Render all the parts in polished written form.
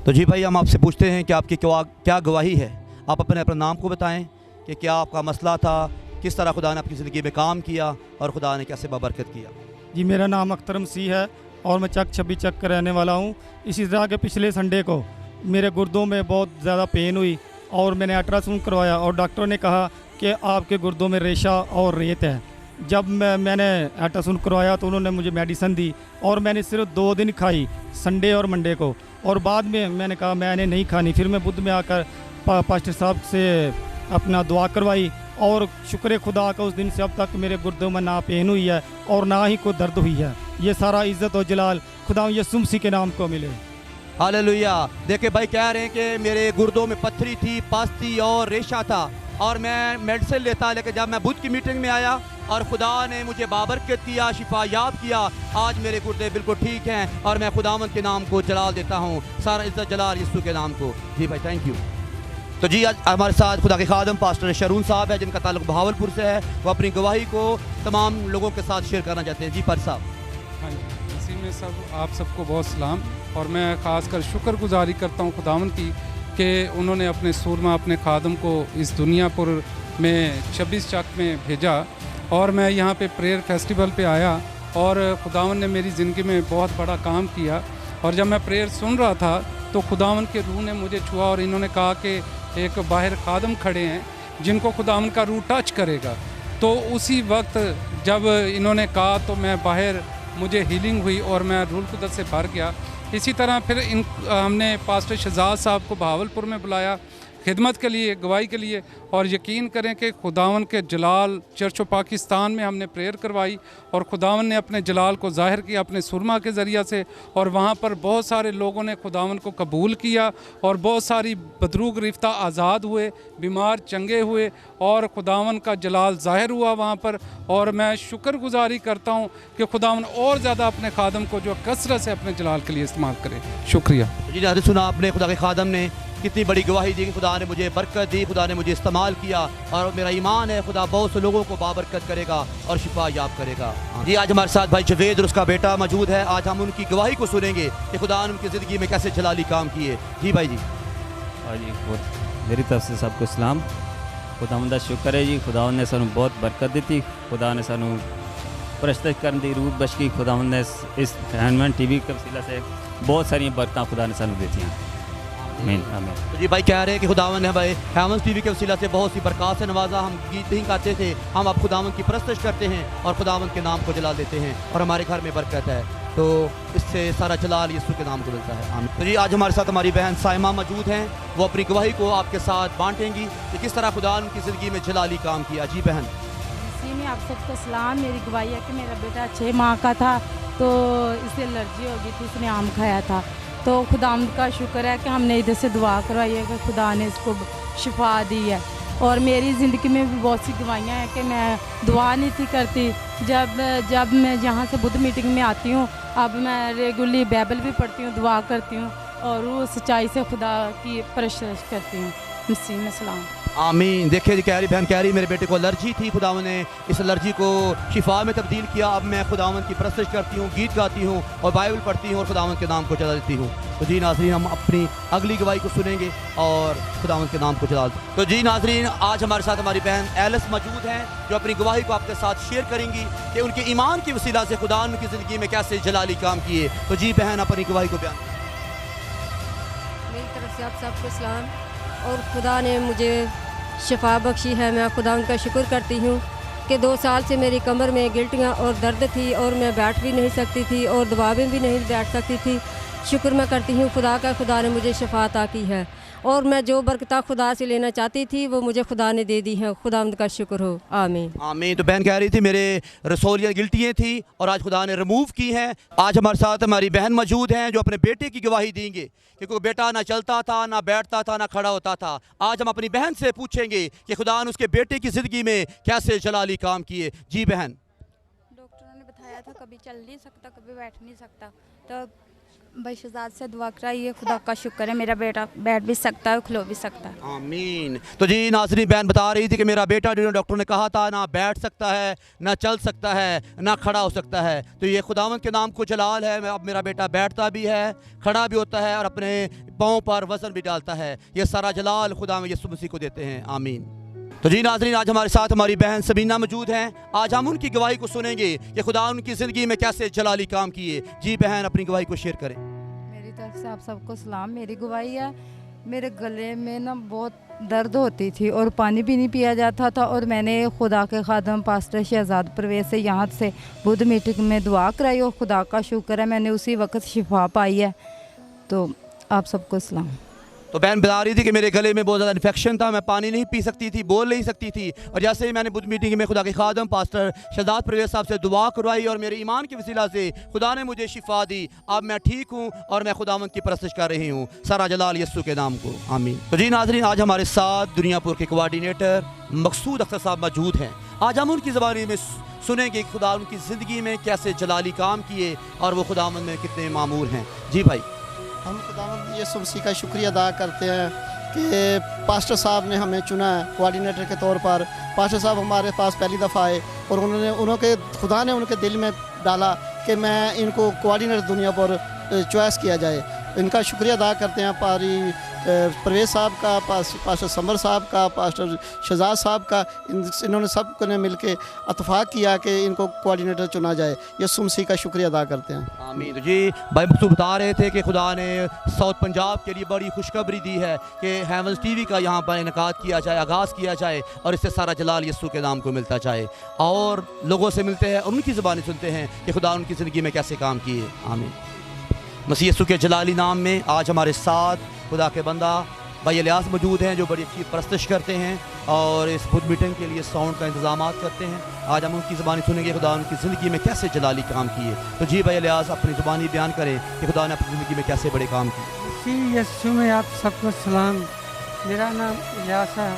तो जी भाई, हम आपसे पूछते हैं कि आपकी क्या गवाही है। आप अपने नाम को बताएं कि क्या आपका मसला था, किस तरह खुदा ने आपकी ज़िंदगी में काम किया और खुदा ने कैसे बाबरकत किया। जी, मेरा नाम अख्तर मसीह है और मैं चक 26 चक का रहने वाला हूँ। इसी तरह के पिछले संडे को मेरे गुर्दों में बहुत ज़्यादा पेन हुई और मैंने अल्ट्रासाउंड करवाया और डॉक्टर ने कहा कि आपके गुर्दों में रेशा और रेत है। जब मैंने अल्ट्रासाउंड करवाया तो उन्होंने मुझे मेडिसिन दी और मैंने सिर्फ 2 दिन खाई, संडे और मंडे को, और बाद में मैंने कहा मैंने नहीं खानी। फिर मैं बुध में आकर पास्टर साहब से अपना दुआ करवाई और शुक्र खुदा का उस दिन से अब तक मेरे गुर्दों में ना पेन हुई है और ना ही कोई दर्द हुई है। ये सारा इज़्ज़त और जलाल खुदा यीशु मसीह के नाम को मिले। हालेलुया। देखिए भाई, कह रहे हैं कि मेरे गुर्दों में पत्थरी थी, पस थी और रेशा था और मैं मेडिसिन लेता, लेकिन जब मैं बुध की मीटिंग में आया और खुदा ने मुझे बाबरकत किया, शिफा याब किया, आज मेरे गुर्दे बिल्कुल ठीक हैं और मैं खुदावंद के नाम को जलाल देता हूँ, सारा इज़्ज़त जलाल यीशु के नाम को। जी भाई, थैंक यू। तो जी, आज हमारे साथ खुदा के खादम पास्टर शरून साहब है, जिनका ताल्लुक बहावलपुर से है। वो अपनी गवाही को तमाम लोगों के साथ शेयर करना चाहते हैं। जी पर साहब। हाँ जी, इसी में सब आप सबको बहुत सलाम। और मैं ख़ासकर शुक्रगुजारी करता हूँ खुदावंद की कि उन्होंने अपने सूरमा, अपने खादम को इस दुनियापुर में 26 चक में भेजा और मैं यहाँ पे प्रेयर फेस्टिवल पे आया और खुदावंद ने मेरी ज़िंदगी में बहुत बड़ा काम किया। और जब मैं प्रेयर सुन रहा था तो खुदावंद के रूह ने मुझे छुआ और इन्होंने कहा कि एक बाहर खादम खड़े हैं जिनको खुदावंद का रूह टच करेगा। तो उसी वक्त जब इन्होंने कहा तो मैं बाहर, मुझे हीलिंग हुई और मैं रूह कुदरत से भर गया। इसी तरह फिर हमने पास्टर शहजाद साहब को बहावलपुर में बुलाया खिदमत के लिए, गवाही के लिए, और यकीन करें कि खुदावन के जलाल चर्च ऑफ पाकिस्तान में हमने प्रेयर करवाई और खुदावन ने अपने जलाल को ज़ाहिर किया अपने सुरमा के ज़रिया से, और वहाँ पर बहुत सारे लोगों ने खुदावन को कबूल किया और बहुत सारी बदरू गिरफ्ता आज़ाद हुए, बीमार चंगे हुए और खुदावन का जलाल ज़ाहिर हुआ वहाँ पर। और मैं शुक्रगुजारी करता हूँ कि खुदावन और ज़्यादा अपने खादम को जो कसरत से अपने जलाल के लिए इस्तेमाल करे। शुक्रिया जी। सुना आपने खुदा के खादम ने कितनी बड़ी गवाही दी कि खुदा ने मुझे बरकत दी, खुदा ने मुझे इस्तेमाल किया और मेरा ईमान है खुदा बहुत से लोगों को बाबरकत करेगा और शिफा याब करेगा। जी, आज हमारे साथ भाई जवेद और उसका बेटा मौजूद है। आज हम उनकी गवाही को सुनेंगे कि खुदा ने उनकी ज़िंदगी में कैसे जलाली काम किए। जी भाई जी। हाँ जी, मेरी तरफ से सबको सलाम। खुदावंद दा शुक्र है जी, खुदावंद ने सानू बहुत बरकत दी, खुदा ने सानू परस्तश करने की रूह बख्श की। खुदावंद ने इस हैंडमैन टीवी के वसीला से बहुत सारी बरकत खुदा ने सानू देती हैं। तो जी भाई, कह रहे हैं कि खुदावन ने भाई हेवन टीवी के वसीला से बहुत सी बरकत से नवाजा। हम गीत नहीं गाते थे, हम अब खुदावन की परस्तश करते हैं और खुदावन के नाम को जला देते हैं और हमारे घर में बरकत है, तो इससे सारा जलाल यीशु के नाम को मिलता है। आमीन। तो जी, आज हमारे साथ हमारी बहन साइमा मौजूद हैं। वो अपनी गवाही को आपके साथ बांटेंगी कि किस तरह खुदा की ज़िंदगी में जलाली काम किया। जी बहन। इसी में आप सबको सलाम। मेरी गवाही है कि मेरा बेटा 6 माह का था तो इसे एलर्जी हो गई थी, इसने आम खाया था। तो खुदावंद का शुक्र है कि हमने इधर से दुआ करवाई है कि खुदा ने इसको शिफा दी है। और मेरी ज़िंदगी में भी बहुत सी गवाहियाँ हैं कि मैं दुआ नहीं थी करती। जब मैं यहाँ से बुध मीटिंग में आती हूँ, अब मैं रेगुलरली बाइबल भी पढ़ती हूँ, दुआ करती हूँ और वो सच्चाई से खुदा की परस्तश करती हूँ। मसीह में सलाम। आमीन। देखिए, कह रही बहन कह रही मेरे बेटे को एलर्जी थी, खुदावन ने इस एलर्जी को शिफा में तब्दील किया। अब मैं खुदावन की परस्तश करती हूँ, गीत गाती हूँ और बाइबल पढ़ती हूँ और खुदावन के नाम को जला देती हूँ। तो जी नाज़रीन, हम अपनी अगली गवाही को सुनेंगे और खुदावन के नाम को जला। तो जी नाज़रीन, आज हमारे साथ हमारी बहन एलिस मौजूद हैं जो अपनी गवाही को आपके साथ शेयर करेंगी कि उनके ईमान की वसीला से खुदा उनकी ज़िंदगी में कैसे जलाली काम किए। तो जी बहन, अपनी गवाही को बयान। मेरी तरफ से आप सबको सलाम। और खुदा ने मुझे शिफा बख्शी है। मैं खुदा उनका शुक्र करती हूँ कि 2 साल से मेरी कमर में गिल्टियाँ और दर्द थी और मैं बैठ भी नहीं सकती थी और दवा में भी नहीं बैठ सकती थी। शुक्र मैं करती हूँ खुदा का, खुदा ने मुझे शिफा अता की है और मैं जो बरकत खुदा से लेना चाहती थी वो मुझे खुदा ने दे दी है। खुदा का शुक्र हो। आमीन। आमीन। तो बहन कह रही थी मेरे रसोलियाँ गिल्टियाँ थी और आज खुदा ने रिमूव की हैं। आज हमारे साथ हमारी बहन मौजूद हैं जो अपने बेटे की गवाही देंगे कि कोई बेटा ना चलता था, ना बैठता था, ना खड़ा होता था। आज हम अपनी बहन से पूछेंगे कि खुदा ने उसके बेटे की ज़िंदगी में कैसे जलाली काम किए। जी बहन। डॉक्टरों ने बताया था कभी चल नहीं सकता, कभी बैठ नहीं सकता, तो भाई शहजाद से दुआ कराइए, खुदा का शुक्र है मेरा बेटा बैठ भी सकता है, खलो भी सकता है। आमीन। तो जी नाज़रीन, बहन बता रही थी कि मेरा बेटा जो डॉक्टर ने कहा था ना बैठ सकता है, ना चल सकता है, ना खड़ा हो सकता है, तो ये खुदावंद के नाम को जलाल है। अब मेरा बेटा बैठता भी है, खड़ा भी होता है और अपने पाँव पर वज़न भी डालता है। ये सारा जलाल खुदा यीशु मसीह को देते हैं। आमीन। तो जी नाज़रीन, आज हमारे साथ हमारी बहन सबीना मौजूद हैं। आज हम उनकी गवाही को सुनेंगे कि खुदा उनकी ज़िंदगी में कैसे जलाली काम किए। जी बहन, अपनी गवाही को शेयर करें। मेरी तरफ से आप सबको सलाम। मेरी गवाही है, मेरे गले में ना बहुत दर्द होती थी और पानी भी नहीं पिया जाता था, और मैंने खुदा के खादम पास्टर शहजाद परवेज़ से यहाँ से बुद्ध मीटिंग में दुआ कराई और खुदा का शुक्र है मैंने उसी वक्त शिफा पाई है। तो आप सबको सलाम। तो बहन बता रही थी कि मेरे गले में बहुत ज़्यादा इन्फेक्शन था, मैं पानी नहीं पी सकती थी, बोल नहीं सकती थी, और जैसे ही मैंने बुद्ध मीटिंग में खुदा के खादम पास्टर शहजाद परवेज़ साहब से दुआ करवाई और मेरे ईमान की वसीला से खुदा ने मुझे शिफा दी। अब मैं ठीक हूँ और मैं खुदावंद की परस्तिश कर रही हूँ। सारा जलाल यीशु के नाम को। आमीन। तो जी नाज़रीन, आज हमारे साथ दुनियापुर के कोऑर्डिनेटर मकसूद अख्तर साहब मौजूद हैं। आज हम उनकी ज़बानी में सुनेंगे खुदा उनकी ज़िंदगी में कैसे जलाली काम किए और वो खुदावंद में कितने मामूर हैं। जी भाई। हम खुदावंद यीशु मसीह का शुक्रिया अदा करते हैं कि पास्टर साहब ने हमें चुना है कोऑर्डिनेटर के तौर पर। पास्टर साहब हमारे पास पहली दफ़ा आए और उन्होंने खुदा ने उनके दिल में डाला कि मैं इनको कोऑर्डिनेटर दुनिया पर चॉइस किया जाए। इनका शुक्रिया अदा करते हैं पारी परवेज़ साहब का, पास्टर समर साहब का, पास्टर शहजाद साहब का। इन्होंने सब ने मिल के इतफाक़ किया कि इनको कोऑर्डिनेटर चुना जाए। यीशु मसीह का शुक्रिया अदा करते हैं। आमीन। तो जी भाई मकसूद बता रहे थे कि खुदा ने साउथ पंजाब के लिए बड़ी खुशखबरी दी है कि हेवंस टीवी का यहाँ पर इनकाद किया जाए, आगाज़ किया जाए और इससे सारा जलाल यीशु के नाम को मिलता जाए और लोगों से मिलते हैं और उनकी ज़बानी सुनते हैं कि खुदा उनकी ज़िंदगी में कैसे काम किए। आमीन। मसीह यीशु के जलाली नाम में आज हमारे साथ खुदा के बंदा भाई इलियास मौजूद हैं जो बड़ी अच्छी परस्तिश करते हैं और इस बुद्ध मीटिंग के लिए साउंड का इंतजाम करते हैं। आज हम उनकी ज़बानी सुनेंगे खुदा उनकी ज़िंदगी में कैसे जलाली काम किए। तो जी भाई इलियास, अपनी ज़बानी बयान करें कि खुदा ने अपनी ज़िंदगी में कैसे बड़े काम किए। जी यीशु में आप सबको सलाम। मेरा नाम इलियास है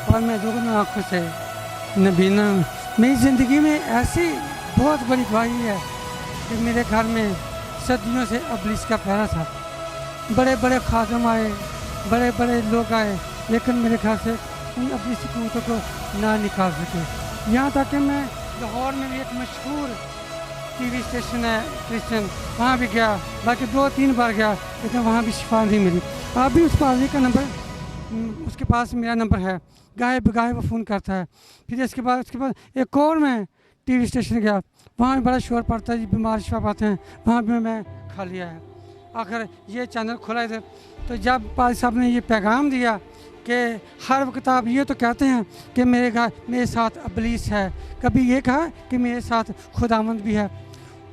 और मैं दोनों आँखों से नबीना हूँ। मेरी ज़िंदगी में ऐसी बहुत बड़ी गवाही है कि मेरे घर में सदियों से इब्लीस का पहरा था। बड़े बड़े खादम आए, बड़े बड़े लोग आए, लेकिन मेरे घर से उन अपनी सकूतों को ना निकाल सके। यहाँ तक कि मैं लाहौर में भी एक मशहूर टीवी स्टेशन है क्रिश्चियन, वहाँ भी गया, बाकी 2-3 बार गया, लेकिन वहाँ भी शिफा नहीं मिली। आप भी उस पादरी का नंबर, उसके पास मेरा नंबर है, गाए बगाए वो फ़ोन करता है। फिर उसके बाद एक और मैं टीवी स्टेशन गया, वहाँ भी बड़ा शोर पड़ता है, बीमार शिफा पाते हैं, वहाँ भी मैं खा लिया है। आखिर ये चैनल खोला इधर, तो जब पादरी साहब ने ये पैगाम दिया कि हर वक्त आप ये तो कहते हैं कि मेरे साथ इब्लीस है, कभी ये कहा कि मेरे साथ खुदावंद भी है।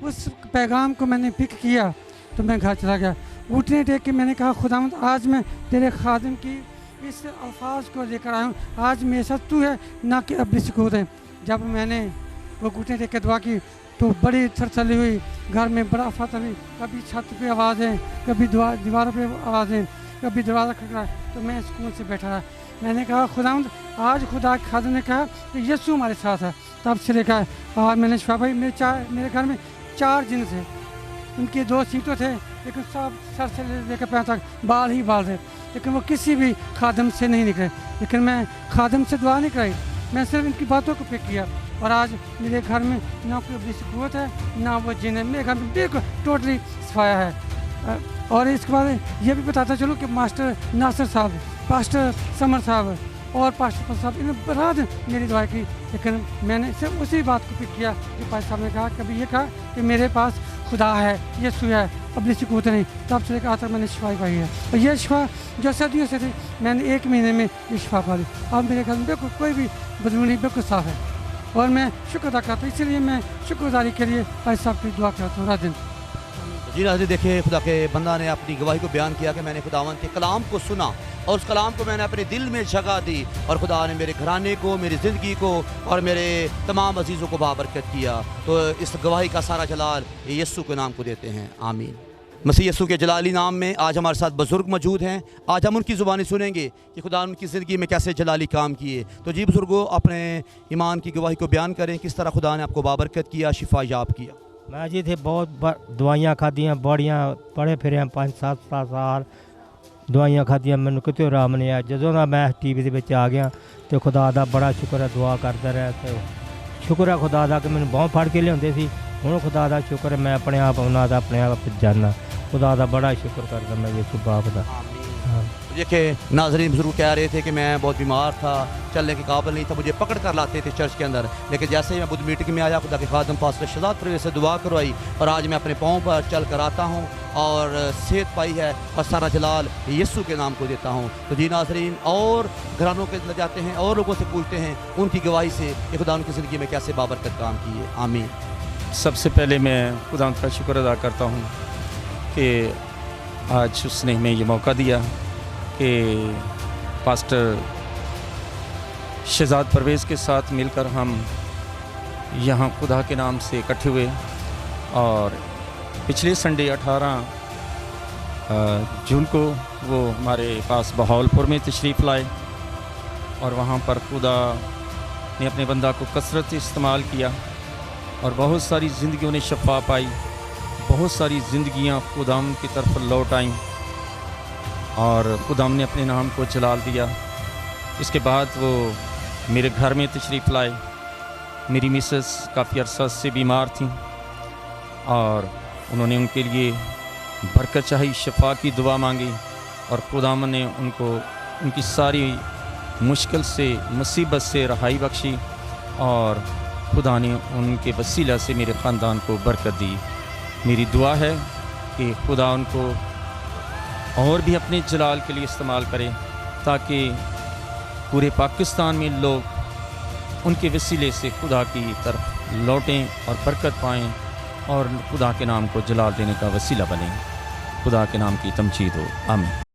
उस पैगाम को मैंने पिक किया तो मैं घर चला गया। उठने टेक के मैंने कहा खुदावंद आज मैं तेरे खादिम की इस अल्फाज को लेकर आया हूँ, आज मेरे साथ तू है ना कि इब्लीस को है। जब मैंने वो घुटने टेक के दुआ की तो बड़ी थरथली हुई, घर में बड़ा फतह हुई, कभी छत पे आवाज़ें, कभी दीवारों पे आवाज़ें, कभी दरवाज़ा खटखटा। तो मैं सुकून से बैठा रहा। मैंने कहा खुदावंद आज खुदा के खादिम ने कहा कि यीशु हमारे साथ है। तब से लेकर और मैंने शिफा भाई मेरे घर में 4 जिन थे, उनके 2 सीटों थे, लेकिन सब सर से लेकर पैर तक बाल ही बाल थे, लेकिन वो किसी भी खादिम से नहीं निकले। लेकिन मैं खादिम से दुआ नहीं कराई, मैं सिर्फ इनकी बातों को पिक किया और आज मेरे घर में ना कोई अपनी सकूत है ना वो जिन है। मेरे घर में बिल्कुल टोटली सफाया है। और इसके बाद ये भी बताता चलूँ कि मास्टर नासिर साहब, पास्टर समर साहब और पास्टर साहब इन्होंने रात मेरी दुआ की, लेकिन मैंने सिर्फ उसी बात को पिक किया कि पास्टर साहब ने कहा, कभी ये कहा कि मेरे पास खुदा है, यीशु है, अपनी सकूत नहीं। तब से लेकर आज तक मैंने शिफा पाई है और ये शिफा जो सदियों से थी मैंने 1 महीने में ये शिफा पा ली। अब मेरे घर में बिल्कुल कोई भी बदबू नहीं, बिल्कुल साफ़ है और मैं शुक्र अदा करता हूँ। इसलिए मैं शुक्रगुजारी के लिए भाई साहब की दुआ करता हूँ रात दिन। जी नाज़रीन, देखिए खुदा के बंदा ने अपनी गवाही को बयान किया कि मैंने खुदावंद के कलाम को सुना और उस कलाम को मैंने अपने दिल में जगह दी और खुदा ने मेरे घराने को, मेरी ज़िंदगी को और मेरे तमाम अजीज़ों को बाबरकत किया। तो इस गवाही का सारा जलाल यीशु के नाम को देते हैं। आमीन। मसीह यीशु के जलाली नाम में आज हमारे साथ बुज़ुर्ग मौजूद हैं। आज हम उनकी ज़ुबानी सुनेंगे कि खुदा उनकी ज़िंदगी में कैसे जलाली काम किए। तो जी बुज़ुर्गों, अपने ईमान की गवाही को बयान करें, किस तरह खुदा ने आपको बाबरकत किया, शिफा याब किया। मैं जी थे बहुत दवाइयाँ खादियाँ बड़ियाँ पढ़े फिरे 5-7 साल दवाइयाँ खादियाँ मैंने कितों आराम नहीं आया जदों दा मैं टीवी दे आ गया तो खुदा दा बड़ा शुक्र है दुआ करता रहा तो शुक्र है खुदा दा कि मैंने बहुत फड़ के लियाते सी हुण खुदा दा शुक्र है मैं अपने आप उन्हां दा अपने आप जाना खुदा दा बड़ा शुक्र करदा मैं यीशु बाप दा। देखिए नाज़रीन बुजुर्ग कह रहे थे कि मैं बहुत बीमार था, चलने के काबिल नहीं था, मुझे पकड़ कर लाते थे चर्च के अंदर, लेकिन जैसे ही मैं बुद्ध मीटिंग में आया खुदा के खादम पास्टर शहजाद परवेज़ से दुआ करवाई और आज मैं अपने पाँव पर चल कर आता हूँ और सेहत पाई है और सारा जलाल यीशु के नाम को देता हूँ। तो जी नाज़रीन और घरानों के ले जाते हैं और लोगों से पूछते हैं उनकी गवाही से कि खुदा उनकी ज़िंदगी में कैसे बाबरकत काम किए। आमीन। सबसे पहले मैं खुदा का शुक्र अदा करता हूँ कि आज उसने हमें ये मौका दिया कि पास्टर शहजाद परवेज़ के साथ मिलकर हम यहाँ खुदा के नाम से इकट्ठे हुए और पिछले संडे 18 जून को वो हमारे पास बहावलपुर में तशरीफ़ लाए और वहाँ पर खुदा ने अपने बंदा को कसरत इस्तेमाल किया और बहुत सारी ज़िंदगियों ने शफा पाई, बहुत सारी ज़िंदगियाँ खुदाम की तरफ लौट आईं और खुदाम ने अपने नाम को जलाल दिया। इसके बाद वो मेरे घर में तशरीफ़ लाए। मेरी मिसेस काफ़ी अरसा से बीमार थी और उन्होंने उनके लिए बरकत चाही, शफा की दुआ मांगी और खुदाम ने उनको उनकी सारी मुश्किल से मुसीबत से रहाई बख्शी और खुदा ने उनके वसीला से मेरे ख़ानदान को बरकत दी। मेरी दुआ है कि खुदा उनको और भी अपने जलाल के लिए इस्तेमाल करे ताकि पूरे पाकिस्तान में लोग उनके वसीले से खुदा की तरफ लौटें और बरकत पाएँ और खुदा के नाम को जलाल देने का वसीला बने। खुदा के नाम की तमजीद हो। आमीन।